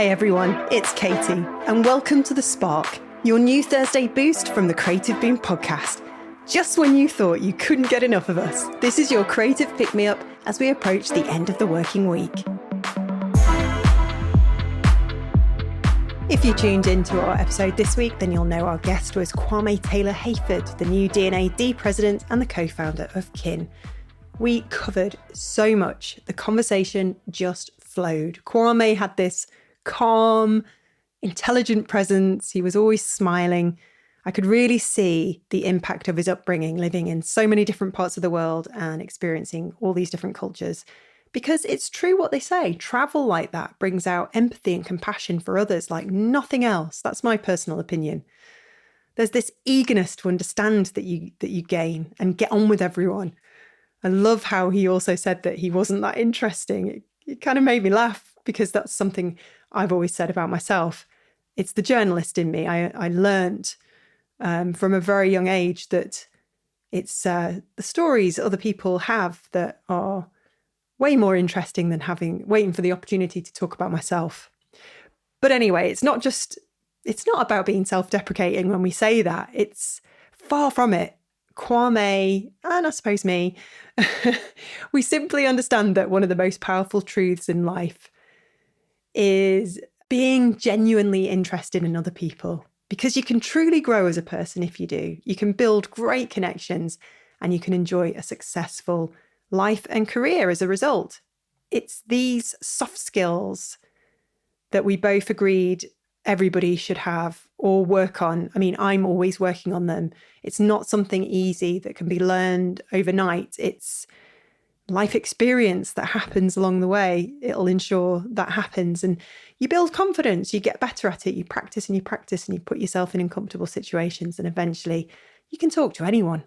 Hey everyone, it's Katie, and welcome to The Spark, your new Thursday boost from the Creative Boom podcast. Just when you thought you couldn't get enough of us, this is your creative pick-me-up as we approach the end of the working week. If you tuned into our episode this week, then you'll know our guest was Kwame Taylor-Hayford, the new D&AD president and the co-founder of Kin. We covered so much. The conversation just flowed. Kwame had this calm, intelligent presence. He was always smiling. I could really see the impact of his upbringing, living in so many different parts of the world and experiencing all these different cultures. Because it's true what they say, travel like that brings out empathy and compassion for others like nothing else. That's my personal opinion. There's this eagerness to understand that you gain and get on with everyone. I love how he also said that he wasn't that interesting. It kind of made me laugh because that's something I've always said about myself. It's the journalist in me. I learned from a very young age that it's the stories other people have that are way more interesting than waiting for the opportunity to talk about myself. But anyway, it's not about being self-deprecating when we say that. It's far from it. Kwame, and I suppose me, we simply understand that one of the most powerful truths in life is being genuinely interested in other people, because you can truly grow as a person if you do. You can build great connections and you can enjoy a successful life and career as a result. It's these soft skills that we both agreed everybody should have or work on. I mean, I'm always working on them. It's not something easy that can be learned overnight. It's life experience that happens along the way. It'll ensure that happens. And you build confidence, you get better at it, you practice and you put yourself in uncomfortable situations, and eventually you can talk to anyone.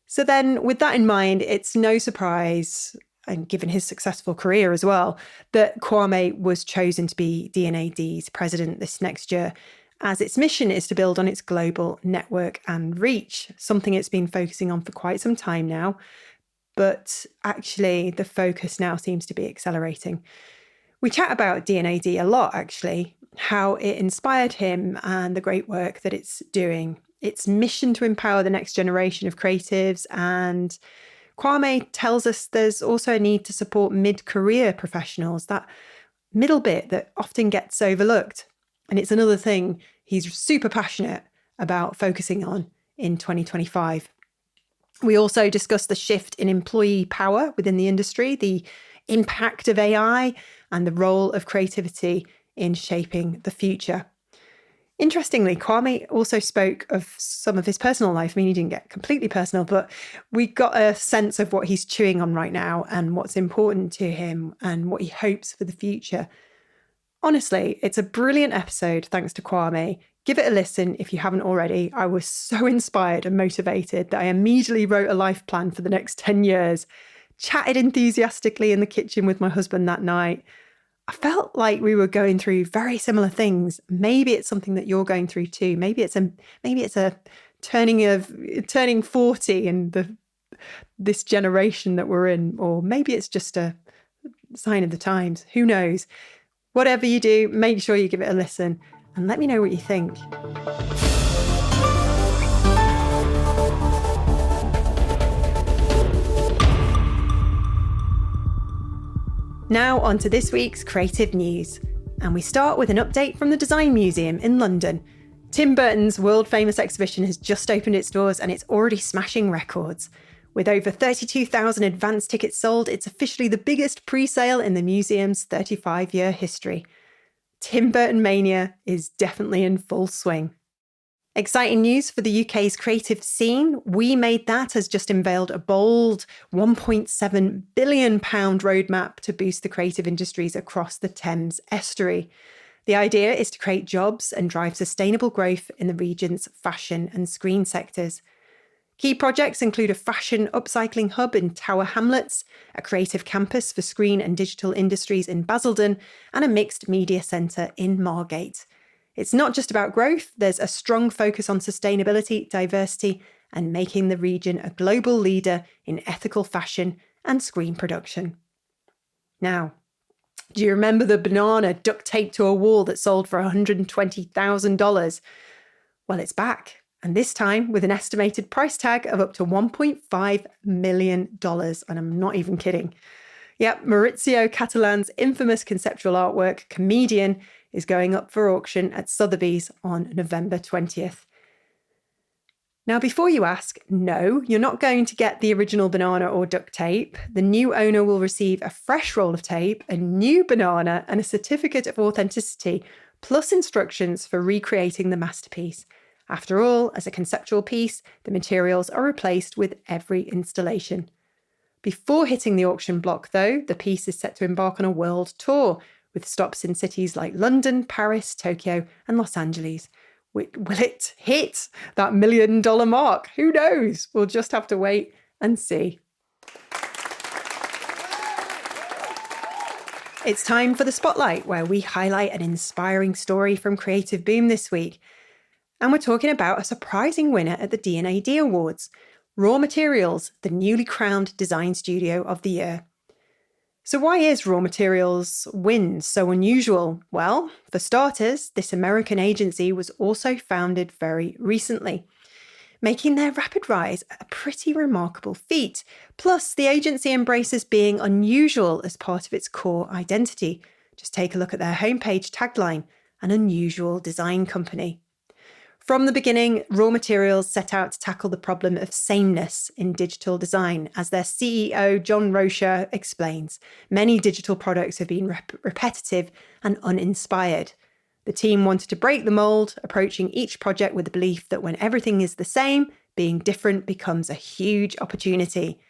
So then with that in mind, it's no surprise, and given his successful career as well, that Kwame was chosen to be D&AD's president this next year, as its mission is to build on its global network and reach, something it's been focusing on for quite some time now. But actually, the focus now seems to be accelerating. We chat about D&AD a lot, actually, how it inspired him and the great work that it's doing. Its mission to empower the next generation of creatives. And Kwame tells us there's also a need to support mid-career professionals, that middle bit that often gets overlooked. And it's another thing he's super passionate about focusing on in 2025. We also discussed the shift in employee power within the industry, the impact of AI, and the role of creativity in shaping the future. Interestingly, Kwame also spoke of some of his personal life. I mean, he didn't get completely personal, but we got a sense of what he's chewing on right now and what's important to him and what he hopes for the future. Honestly, it's a brilliant episode thanks to Kwame. Give it a listen if you haven't already. I was so inspired and motivated that I immediately wrote a life plan for the next 10 years, chatted enthusiastically in the kitchen with my husband that night. I felt like we were going through very similar things. Maybe it's something that you're going through too. Maybe it's a turning 40 and this generation that we're in, or maybe it's just a sign of the times. Who knows? Whatever you do, make sure you give it a listen and let me know what you think. Now on to this week's creative news. And we start with an update from the Design Museum in London. Tim Burton's world-famous exhibition has just opened its doors and it's already smashing records. With over 32,000 advance tickets sold, it's officially the biggest pre-sale in the museum's 35-year history. Tim Burton mania is definitely in full swing. Exciting news for the UK's creative scene. We Made That has just unveiled a bold £1.7 billion roadmap to boost the creative industries across the Thames estuary. The idea is to create jobs and drive sustainable growth in the region's fashion and screen sectors. Key projects include a fashion upcycling hub in Tower Hamlets, a creative campus for screen and digital industries in Basildon, and a mixed media centre in Margate. It's not just about growth, there's a strong focus on sustainability, diversity, and making the region a global leader in ethical fashion and screen production. Now, Do you remember the banana duct taped to a wall that sold for $120,000? Well, it's back. And this time with an estimated price tag of up to $1.5 million. And I'm not even kidding. Yep, Maurizio Catalan's infamous conceptual artwork, Comedian, is going up for auction at Sotheby's on November 20th. Now, before you ask, no, you're not going to get the original banana or duct tape. The new owner will receive a fresh roll of tape, a new banana, and a certificate of authenticity, plus instructions for recreating the masterpiece. After all, as a conceptual piece, the materials are replaced with every installation. Before hitting the auction block, though, the piece is set to embark on a world tour, with stops in cities like London, Paris, Tokyo, and Los Angeles. Will it hit that $1 million mark? Who knows? We'll just have to wait and see. It's time for the Spotlight, where we highlight an inspiring story from Creative Boom this week. And we're talking about a surprising winner at the D&AD Awards, Raw Materials, the newly crowned Design Studio of the Year. So why is Raw Materials' win so unusual? Well, for starters, this American agency was also founded very recently, making their rapid rise a pretty remarkable feat. Plus, the agency embraces being unusual as part of its core identity. Just take a look at their homepage tagline, an unusual design company. From the beginning, Raw Materials set out to tackle the problem of sameness in digital design. As their CEO, John Rocha, explains, many digital products have been repetitive and uninspired. The team wanted to break the mold, approaching each project with the belief that when everything is the same, being different becomes a huge opportunity.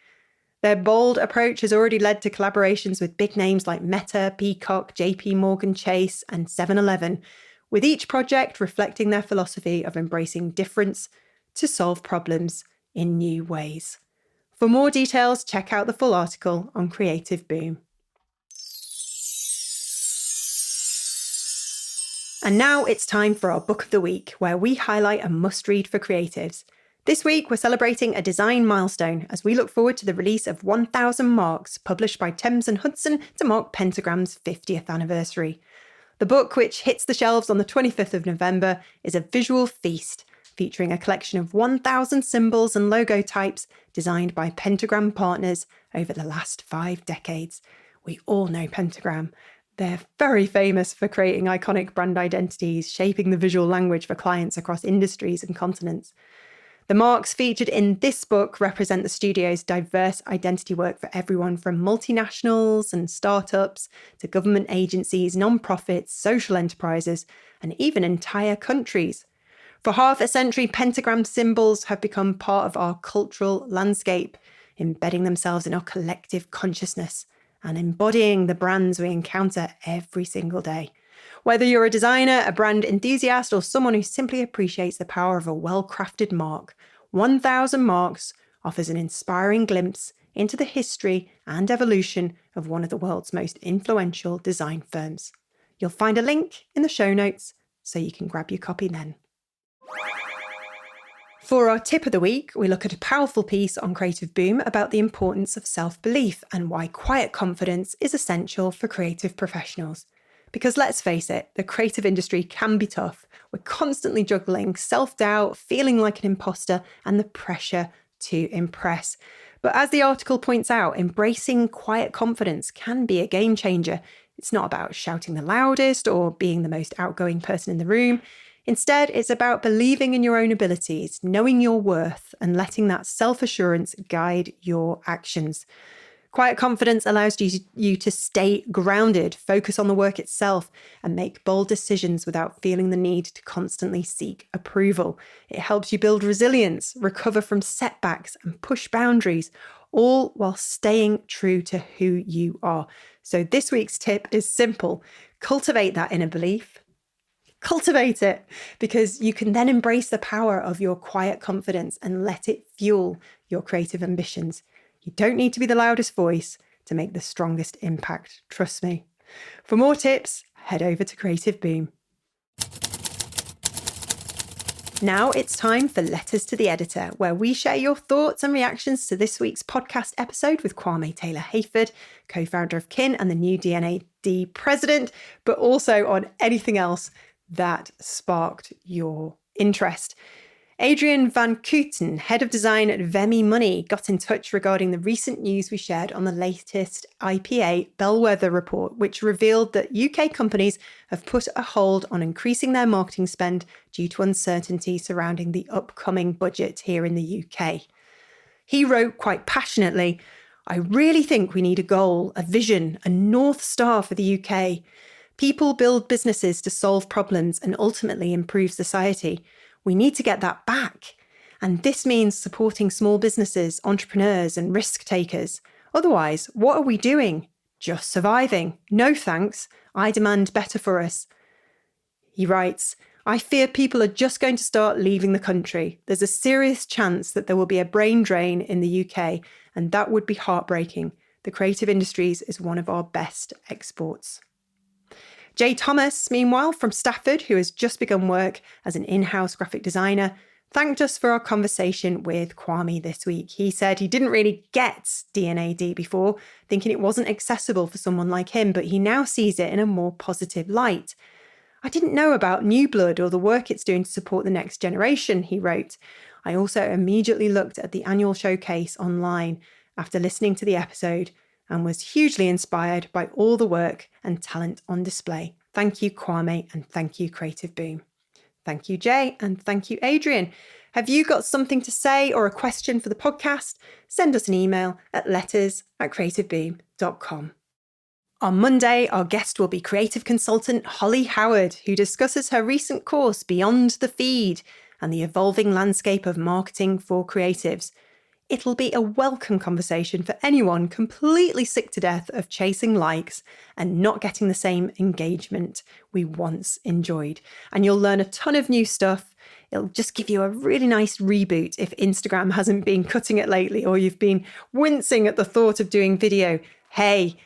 Their bold approach has already led to collaborations with big names like Meta, Peacock, JP Morgan Chase, and 7-Eleven, with each project reflecting their philosophy of embracing difference to solve problems in new ways. For more details, check out the full article on Creative Boom. And now it's time for our Book of the Week, where we highlight a must-read for creatives. This week, we're celebrating a design milestone as we look forward to the release of 1000 Marks, published by Thames and Hudson to mark Pentagram's 50th anniversary. The book, which hits the shelves on the 25th of November, is a visual feast, featuring a collection of 1,000 symbols and logo types designed by Pentagram partners over the last 5 decades. We all know Pentagram. They're very famous for creating iconic brand identities, shaping the visual language for clients across industries and continents. The marks featured in this book represent the studio's diverse identity work for everyone from multinationals and startups to government agencies, non-profits, social enterprises, and even entire countries. For half a century, pentagram symbols have become part of our cultural landscape, embedding themselves in our collective consciousness and embodying the brands we encounter every single day. Whether you're a designer, a brand enthusiast, or someone who simply appreciates the power of a well-crafted mark, 1000 Marks offers an inspiring glimpse into the history and evolution of one of the world's most influential design firms. You'll find a link in the show notes so you can grab your copy then. For our tip of the week, we look at a powerful piece on Creative Boom about the importance of self-belief and why quiet confidence is essential for creative professionals. Because let's face it, the creative industry can be tough. We're constantly juggling self-doubt, feeling like an imposter, and the pressure to impress. But as the article points out, embracing quiet confidence can be a game changer. It's not about shouting the loudest or being the most outgoing person in the room. Instead, it's about believing in your own abilities, knowing your worth, and letting that self-assurance guide your actions. Quiet confidence allows you to stay grounded, focus on the work itself, and make bold decisions without feeling the need to constantly seek approval. It helps you build resilience, recover from setbacks, and push boundaries, all while staying true to who you are. So this week's tip is simple. Cultivate that inner belief. Cultivate it, because you can then embrace the power of your quiet confidence and let it fuel your creative ambitions. You don't need to be the loudest voice to make the strongest impact. Trust me. For more tips, head over to Creative Boom. Now it's time for Letters to the Editor, where we share your thoughts and reactions to this week's podcast episode with Kwame Taylor-Hayford, co-founder of Kin and the new D&AD president, but also on anything else that sparked your interest. Adrian Van Kooten, head of design at Vemi Money, got in touch regarding the recent news we shared on the latest IPA Bellwether report, which revealed that UK companies have put a hold on increasing their marketing spend due to uncertainty surrounding the upcoming budget here in the UK. He wrote quite passionately, "I really think we need a goal, a vision, a North Star for the UK. People build businesses to solve problems and ultimately improve society. We need to get that back. And this means supporting small businesses, entrepreneurs and risk takers. Otherwise, what are we doing? Just surviving. No thanks. I demand better for us." He writes, "I fear people are just going to start leaving the country. There's a serious chance that there will be a brain drain in the UK, and that would be heartbreaking. The creative industries is one of our best exports." Jay Thomas, meanwhile, from Stafford, who has just begun work as an in-house graphic designer, thanked us for our conversation with Kwame this week. He said he didn't really get D&AD before, thinking it wasn't accessible for someone like him, but he now sees it in a more positive light. "I didn't know about New Blood or the work it's doing to support the next generation," he wrote. "I also immediately looked at the annual showcase online after listening to the episode and was hugely inspired by all the work and talent on display. Thank you, Kwame, and thank you, Creative Boom." Thank you, Jay, and thank you, Adrian. Have you got something to say or a question for the podcast? Send us an email at letters@creativeboom.com. On Monday, our guest will be creative consultant Holly Howard, who discusses her recent course Beyond the Feed and the evolving landscape of marketing for creatives. It'll be a welcome conversation for anyone completely sick to death of chasing likes and not getting the same engagement we once enjoyed. And you'll learn a ton of new stuff. It'll just give you a really nice reboot if Instagram hasn't been cutting it lately or you've been wincing at the thought of doing video. Hey,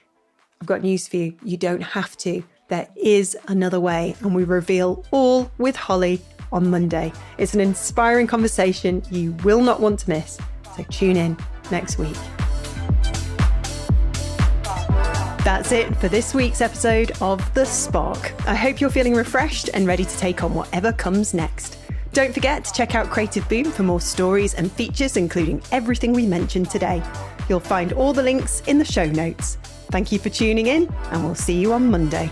I've got news for you. You don't have to. There is another way, and we reveal all with Holly on Monday. It's an inspiring conversation you will not want to miss. So tune in next week. That's it for this week's episode of The Spark. I hope you're feeling refreshed and ready to take on whatever comes next. Don't forget to check out Creative Boom for more stories and features, including everything we mentioned today. You'll find all the links in the show notes. Thank you for tuning in, and we'll see you on Monday.